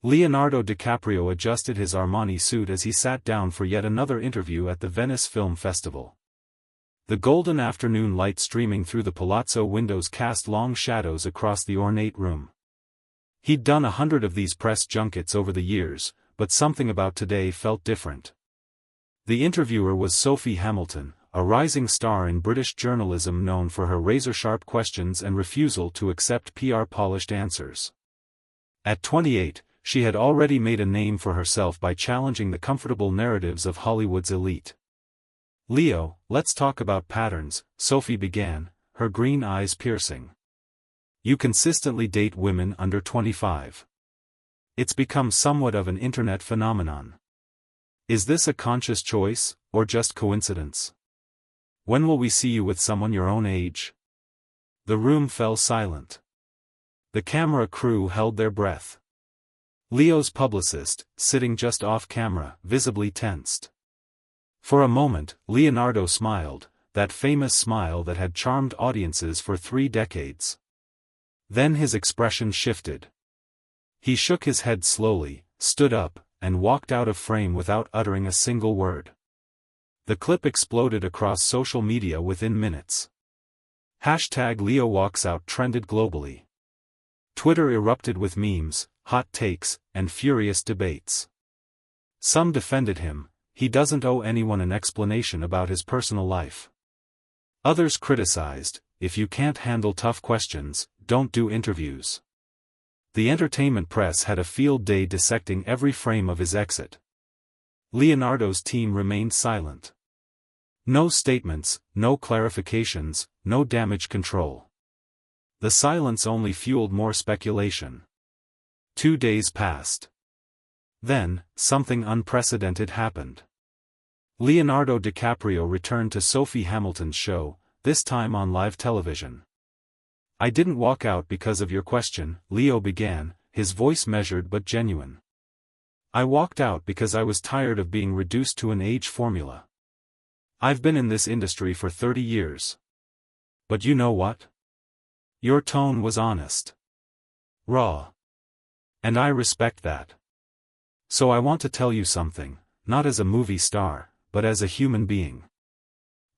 Leonardo DiCaprio adjusted his Armani suit as he sat down for yet another interview at the Venice Film Festival. The golden afternoon light streaming through the palazzo windows cast long shadows across the ornate room. He'd done 100 of these press junkets over the years, but something about today felt different. The interviewer was Sophie Hamilton, a rising star in British journalism known for her razor-sharp questions and refusal to accept PR-polished answers. At 28, she had already made a name for herself by challenging the comfortable narratives of Hollywood's elite. "Leo, let's talk about patterns," Sophie began, her green eyes piercing. "You consistently date women under 25. It's become somewhat of an internet phenomenon. Is this a conscious choice, or just coincidence? When will we see you with someone your own age?" The room fell silent. The camera crew held their breath. Leo's publicist, sitting just off camera, visibly tensed. For a moment, Leonardo smiled, that famous smile that had charmed audiences for 3 decades. Then his expression shifted. He shook his head slowly, stood up, and walked out of frame without uttering a single word. The clip exploded across social media within minutes. #LeoWalksOut trended globally. Twitter erupted with memes, hot takes, and furious debates. Some defended him. He doesn't owe anyone an explanation about his personal life. Others criticized, if you can't handle tough questions, don't do interviews. The entertainment press had a field day dissecting every frame of his exit. Leonardo's team remained silent. No statements, no clarifications, no damage control. The silence only fueled more speculation. 2 days passed. Then, something unprecedented happened. Leonardo DiCaprio returned to Sophie Hamilton's show, this time on live television. "I didn't walk out because of your question," Leo began, his voice measured but genuine. "I walked out because I was tired of being reduced to an age formula. I've been in this industry for 30 years. But you know what? Your tone was honest. Raw. And I respect that. So I want to tell you something, not as a movie star, but as a human being."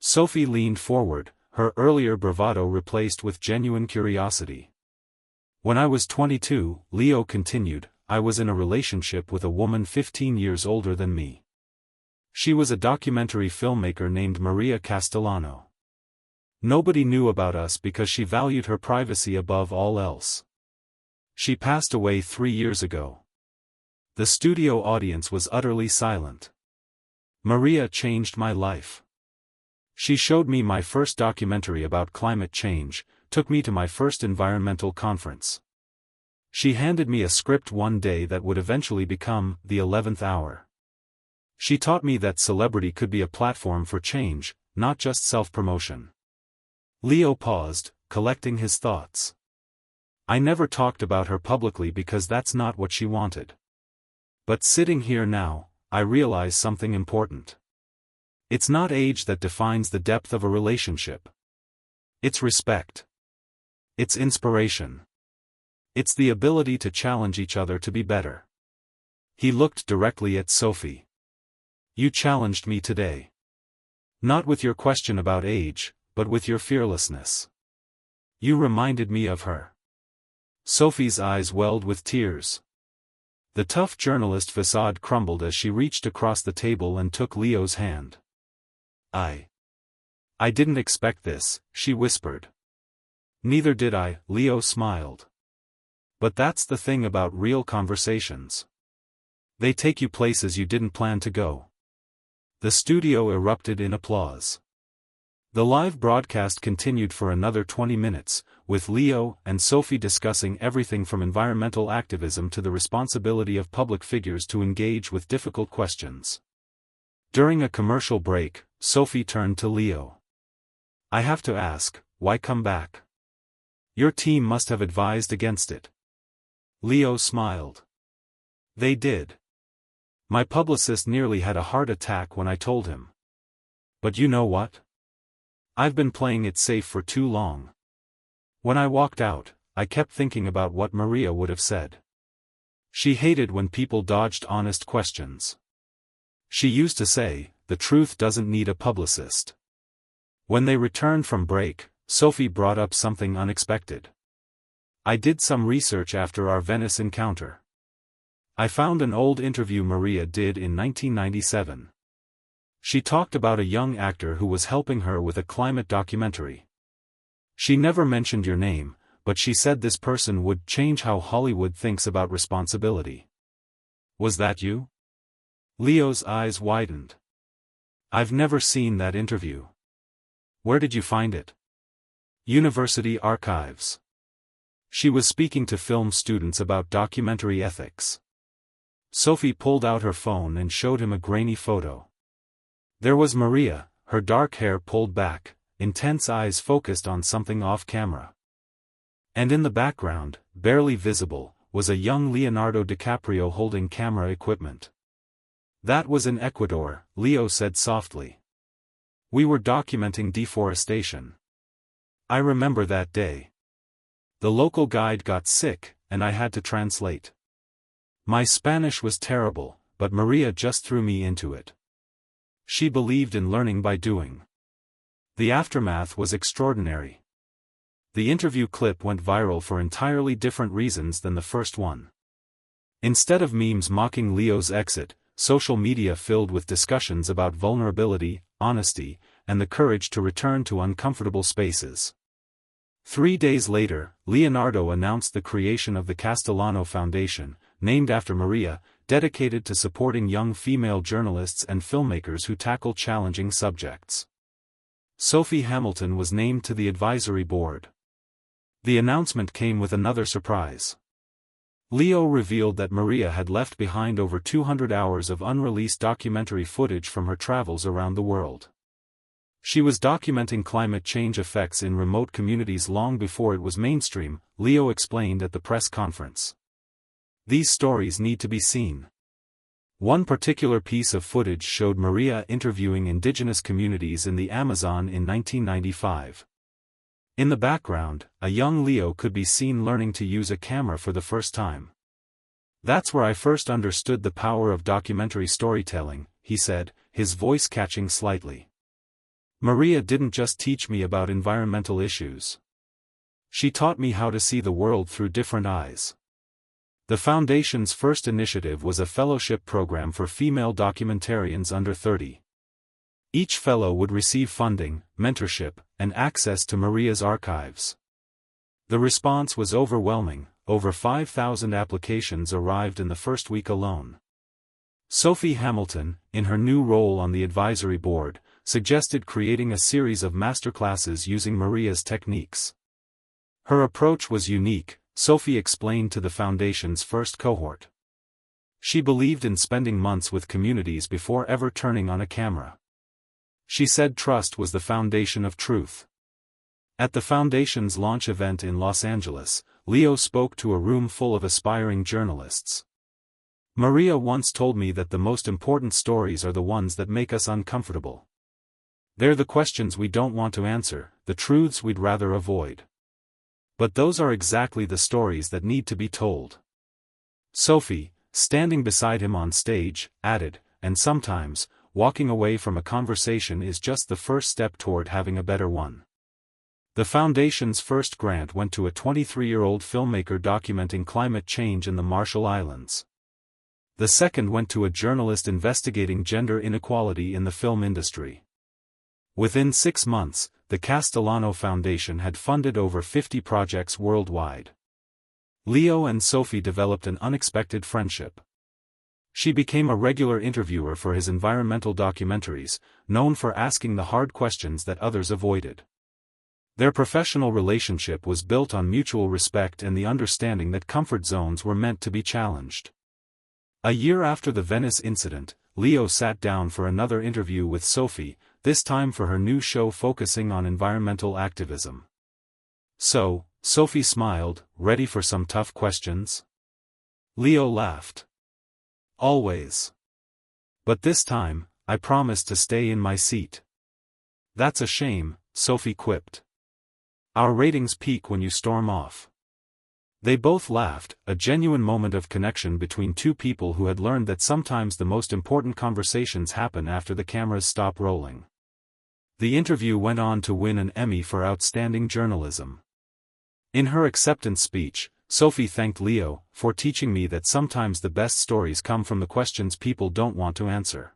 Sophie leaned forward, her earlier bravado replaced with genuine curiosity. "When I was 22, Leo continued, I was in a relationship with a woman 15 years older than me. She was a documentary filmmaker named Maria Castellano. Nobody knew about us because she valued her privacy above all else. She passed away 3 years ago." The studio audience was utterly silent. "Maria changed my life. She showed me my first documentary about climate change, took me to my first environmental conference. She handed me a script one day that would eventually become The 11th Hour. She taught me that celebrity could be a platform for change, not just self-promotion." Leo paused, collecting his thoughts. "I never talked about her publicly because that's not what she wanted. But sitting here now, I realize something important. It's not age that defines the depth of a relationship. It's respect. It's inspiration. It's the ability to challenge each other to be better." He looked directly at Sophie. "You challenged me today. Not with your question about age, but with your fearlessness. You reminded me of her." Sophie's eyes welled with tears. The tough journalist facade crumbled as she reached across the table and took Leo's hand. I didn't expect this," she whispered. "Neither did I," Leo smiled. "But that's the thing about real conversations. They take you places you didn't plan to go." The studio erupted in applause. The live broadcast continued for another 20 minutes, with Leo and Sophie discussing everything from environmental activism to the responsibility of public figures to engage with difficult questions. During a commercial break, Sophie turned to Leo. "I have to ask, why come back? Your team must have advised against it." Leo smiled. "They did. My publicist nearly had a heart attack when I told him. But you know what? I've been playing it safe for too long. When I walked out, I kept thinking about what Maria would have said. She hated when people dodged honest questions. She used to say, "The truth doesn't need a publicist." When they returned from break, Sophie brought up something unexpected. "I did some research after our Venice encounter. I found an old interview Maria did in 1997. She talked about a young actor who was helping her with a climate documentary. She never mentioned your name, but she said this person would change how Hollywood thinks about responsibility. Was that you?" Leo's eyes widened. "I've never seen that interview. Where did you find it?" "University archives." She was speaking to film students about documentary ethics. Sophie pulled out her phone and showed him a grainy photo. There was Maria, her dark hair pulled back, intense eyes focused on something off-camera. And in the background, barely visible, was a young Leonardo DiCaprio holding camera equipment. "That was in Ecuador," Leo said softly. "We were documenting deforestation. I remember that day. The local guide got sick, and I had to translate. My Spanish was terrible, but Maria just threw me into it. She believed in learning by doing." The aftermath was extraordinary. The interview clip went viral for entirely different reasons than the first one. Instead of memes mocking Leo's exit, social media filled with discussions about vulnerability, honesty, and the courage to return to uncomfortable spaces. 3 days later, Leonardo announced the creation of the Castellano Foundation, named after Maria, dedicated to supporting young female journalists and filmmakers who tackle challenging subjects. Sophie Hamilton was named to the advisory board. The announcement came with another surprise. Leo revealed that Maria had left behind over 200 hours of unreleased documentary footage from her travels around the world. She was documenting climate change effects in remote communities long before it was mainstream, Leo explained at the press conference. "These stories need to be seen." One particular piece of footage showed Maria interviewing indigenous communities in the Amazon in 1995. In the background, a young Leo could be seen learning to use a camera for the first time. "That's where I first understood the power of documentary storytelling," he said, his voice catching slightly. "Maria didn't just teach me about environmental issues. She taught me how to see the world through different eyes." The Foundation's first initiative was a fellowship program for female documentarians under 30. Each fellow would receive funding, mentorship, and access to Maria's archives. The response was overwhelming. Over 5,000 applications arrived in the first week alone. Sophie Hamilton, in her new role on the advisory board, suggested creating a series of masterclasses using Maria's techniques. Her approach was unique, Sophie explained to the Foundation's first cohort. She believed in spending months with communities before ever turning on a camera. She said trust was the foundation of truth. At the Foundation's launch event in Los Angeles, Leo spoke to a room full of aspiring journalists. "Maria once told me that the most important stories are the ones that make us uncomfortable. They're the questions we don't want to answer, the truths we'd rather avoid. But those are exactly the stories that need to be told." Sophie, standing beside him on stage, added, "And sometimes, walking away from a conversation is just the first step toward having a better one." The Foundation's first grant went to a 23-year-old filmmaker documenting climate change in the Marshall Islands. The second went to a journalist investigating gender inequality in the film industry. Within 6 months, the Castellano Foundation had funded over 50 projects worldwide. Leo and Sophie developed an unexpected friendship. She became a regular interviewer for his environmental documentaries, known for asking the hard questions that others avoided. Their professional relationship was built on mutual respect and the understanding that comfort zones were meant to be challenged. A year after the Venice incident, Leo sat down for another interview with Sophie, this time for her new show focusing on environmental activism. "So," Sophie smiled, "ready for some tough questions?" Leo laughed. "Always. But this time, I promise to stay in my seat." "That's a shame," Sophie quipped. "Our ratings peak when you storm off." They both laughed, a genuine moment of connection between two people who had learned that sometimes the most important conversations happen after the cameras stop rolling. The interview went on to win an Emmy for Outstanding Journalism. In her acceptance speech, Sophie thanked Leo for teaching me that sometimes the best stories come from the questions people don't want to answer.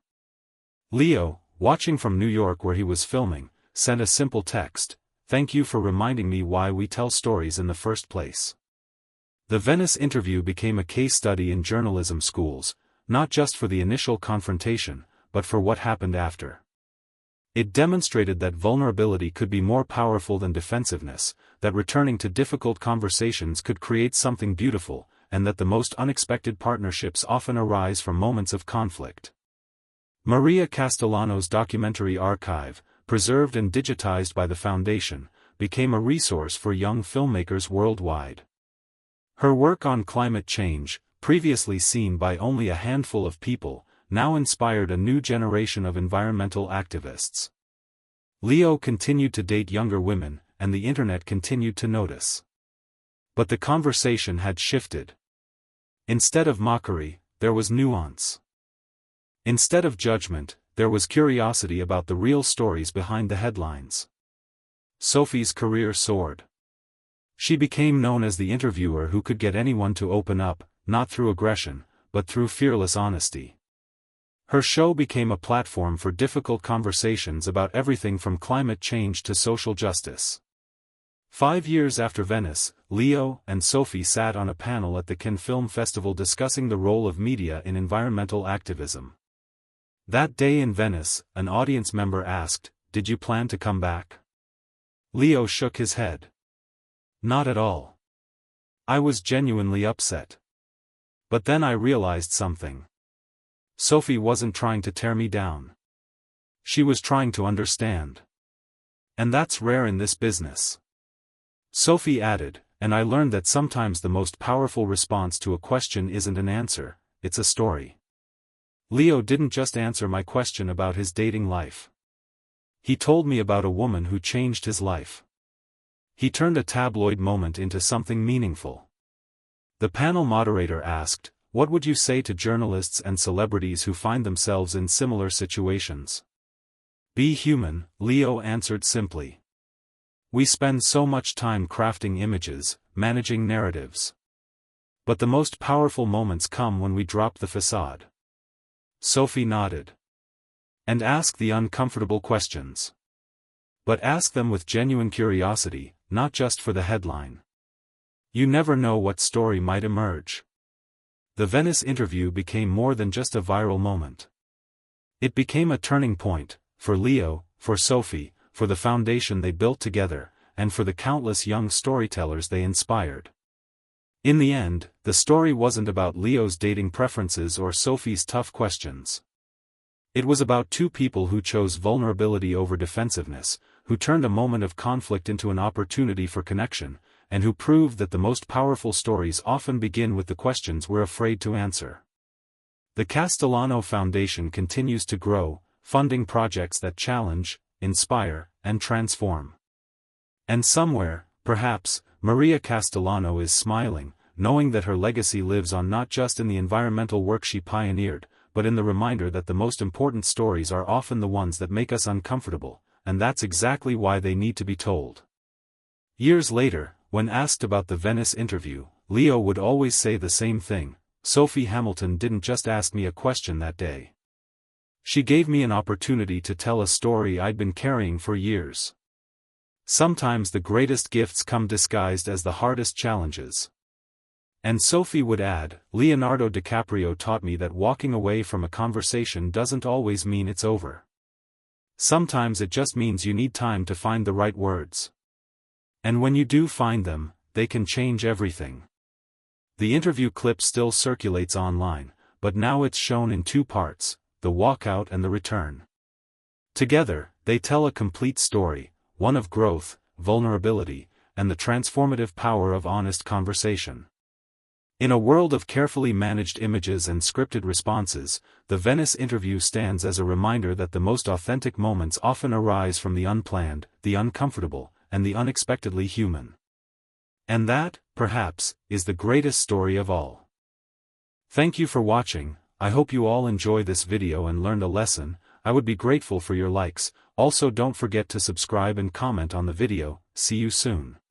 Leo, watching from New York where he was filming, sent a simple text: "Thank you for reminding me why we tell stories in the first place." The Venice interview became a case study in journalism schools, not just for the initial confrontation, but for what happened after. It demonstrated that vulnerability could be more powerful than defensiveness, that returning to difficult conversations could create something beautiful, and that the most unexpected partnerships often arise from moments of conflict. Maria Castellano's documentary archive, preserved and digitized by the Foundation, became a resource for young filmmakers worldwide. Her work on climate change, previously seen by only a handful of people, now inspired a new generation of environmental activists. Leo continued to date younger women, and the internet continued to notice. But the conversation had shifted. Instead of mockery, there was nuance. Instead of judgment, there was curiosity about the real stories behind the headlines. Sophie's career soared. She became known as the interviewer who could get anyone to open up, not through aggression, but through fearless honesty. Her show became a platform for difficult conversations about everything from climate change to social justice. 5 years after Venice, Leo and Sophie sat on a panel at the Cannes Film Festival discussing the role of media in environmental activism. That day in Venice, an audience member asked, "Did you plan to come back?" Leo shook his head. "Not at all. I was genuinely upset. But then I realized something. Sophie wasn't trying to tear me down. She was trying to understand. And that's rare in this business." Sophie added, "And I learned that sometimes the most powerful response to a question isn't an answer, it's a story." Leo didn't just answer my question about his dating life. He told me about a woman who changed his life. He turned a tabloid moment into something meaningful. The panel moderator asked, "What would you say to journalists and celebrities who find themselves in similar situations?" "Be human," Leo answered simply. "We spend so much time crafting images, managing narratives. But the most powerful moments come when we drop the facade." Sophie nodded. "And ask the uncomfortable questions. But ask them with genuine curiosity, not just for the headline. You never know what story might emerge." The Venice interview became more than just a viral moment. It became a turning point, for Leo, for Sophie, for the foundation they built together, and for the countless young storytellers they inspired. In the end, the story wasn't about Leo's dating preferences or Sophie's tough questions. It was about two people who chose vulnerability over defensiveness, who turned a moment of conflict into an opportunity for connection, and who proved that the most powerful stories often begin with the questions we're afraid to answer. The Castellano Foundation continues to grow, funding projects that challenge, inspire, and transform. And somewhere, perhaps, Maria Castellano is smiling, knowing that her legacy lives on not just in the environmental work she pioneered, but in the reminder that the most important stories are often the ones that make us uncomfortable, and that's exactly why they need to be told. Years later, when asked about the Venice interview, Leo would always say the same thing: "Sophie Hamilton didn't just ask me a question that day. She gave me an opportunity to tell a story I'd been carrying for years." Sometimes the greatest gifts come disguised as the hardest challenges. And Sophie would add, "Leonardo DiCaprio taught me that walking away from a conversation doesn't always mean it's over. Sometimes it just means you need time to find the right words. And when you do find them, they can change everything." The interview clip still circulates online, but now it's shown in 2 parts, the walkout and the return. Together, they tell a complete story, one of growth, vulnerability, and the transformative power of honest conversation. In a world of carefully managed images and scripted responses, the Venice interview stands as a reminder that the most authentic moments often arise from the unplanned, the uncomfortable, and the unexpectedly human. And that, perhaps, is the greatest story of all. Thank you for watching. I hope you all enjoy this video and learned a lesson. I would be grateful for your likes. Also don't forget to subscribe and comment on the video. See you soon.